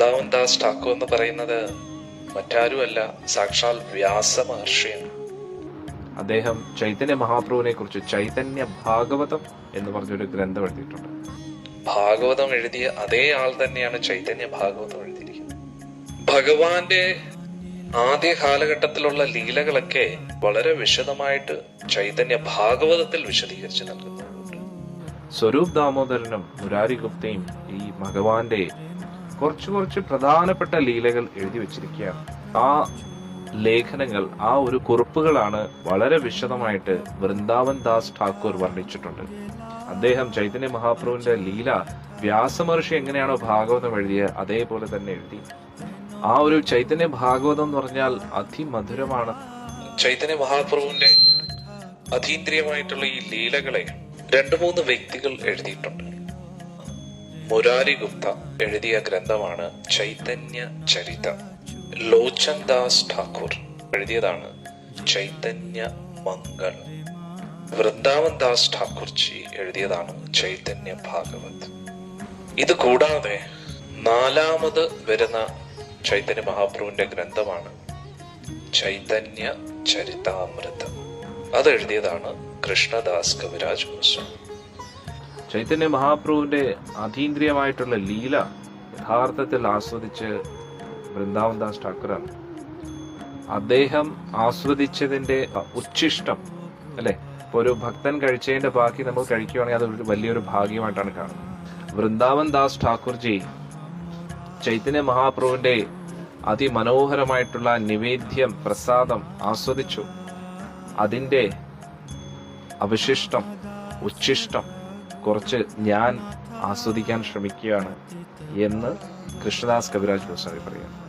വൃന്ദാവൻ ദാസ് ഠാക്കൂർ എന്ന് പറയുന്നത് മറ്റാരുമല്ല, സാക്ഷാൽ വ്യാസ മഹർഷിയാണ്. അദ്ദേഹം ചൈതന്യ മഹാപ്രഭുവിനെ കുറിച്ച് ചൈതന്യ ഭാഗവതം എന്ന് പറഞ്ഞൊരു ഗ്രന്ഥം എഴുതിയിട്ടുണ്ട്. ഭാഗവതം എഴുതിയ അതേ ആൾ തന്നെയാണ് ചൈതന്യ ഭാഗവതം എഴുതിയിരിക്കുന്നത്. ഭഗവാന്റെ ആദ്യ കാലഘട്ടത്തിലുള്ള ലീലകളൊക്കെ വളരെ വിശദമായിട്ട് ചൈതന്യ ഭാഗവതത്തിൽ വിശദീകരിച്ച് നൽകുന്നുണ്ട്. സ്വരൂപ് ദാമോദരനും മുരാരി ഗുപ്തയും ഈ ഭഗവാന്റെ കുറച്ച് പ്രധാനപ്പെട്ട ലീലകൾ എഴുതി വെച്ചിരിക്കുകയാണ്. ആ ലേഖനങ്ങൾ, ആ ഒരു കുറിപ്പുകളാണ് വളരെ വിശദമായിട്ട് വൃന്ദാവൻ ദാസ് ഠാക്കൂർ വർണ്ണിച്ചിട്ടുണ്ട്. അദ്ദേഹം ചൈതന്യ മഹാപ്രഭുവിന്റെ ലീല വ്യാസമഹർഷി എങ്ങനെയാണോ ഭാഗവതം എഴുതിയത് അതേപോലെ തന്നെ എഴുതി. ആ ഒരു ചൈതന്യ ഭാഗവതം എന്ന് പറഞ്ഞാൽ അതിമധുരമാണ്. ചൈതന്യ മഹാപ്രഭുവിന്റെ അതീന്ദ്രിയമായിട്ടുള്ള ഈ ലീലകളെ 2-3 വ്യക്തികൾ എഴുതിയിട്ടുണ്ട്. മുരാരി ഗുപ്ത എഴുതിയ ഗ്രന്ഥമാണ് ചൈതന്യ ചരിത. ലോചൻ ദാസ് ഠാക്കൂർ എഴുതിയതാണ് ചൈതന്യ മംഗൾ. വൃന്ദാവൻ ദാസ് ഠാക്കൂർജി എഴുതിയതാണ് ചൈതന്യ ഭാഗവത്. ഇത് കൂടാതെ 4ാമത് വരുന്ന ചൈതന്യ മഹാപ്രഭുവിന്റെ ഗ്രന്ഥമാണ് ചൈതന്യ ചരിതാമൃതം. അത് എഴുതിയതാണ് കൃഷ്ണദാസ് കവിരാജ് ഗോസ്വാമി. ചൈതന്യ മഹാപ്രഭുവിന്റെ അതീന്ദ്രിയമായിട്ടുള്ള ലീല യഥാർത്ഥത്തിൽ ആസ്വദിച്ച് വൃന്ദാവൻ ദാസ് ഠാക്കൂറാണ്. അദ്ദേഹം ആസ്വദിച്ചതിന്റെ ഉച്ഛിഷ്ടം അല്ലെ, ഇപ്പൊ ഒരു ഭക്തൻ കഴിച്ചതിന്റെ ബാക്കി നമ്മൾ കഴിക്കുകയാണെങ്കിൽ അത് ഒരു വലിയൊരു ഭാഗ്യമായിട്ടാണ് കാണുന്നത്. വൃന്ദാവൻ ദാസ് ഠാക്കൂർജി ചൈതന്യ മഹാപ്രഭുവിന്റെ അതിമനോഹരമായിട്ടുള്ള നിവേദ്യം, പ്രസാദം ആസ്വദിച്ചു. അതിന്റെ അവശിഷ്ടം, ഉച്ഛിഷ്ടം കുറച്ച് ഞാൻ ആസ്വദിക്കാൻ ശ്രമിക്കുകയാണ് എന്ന് കൃഷ്ണദാസ് കവിരാജ് ഗോസ്വാമി പറയുന്നു.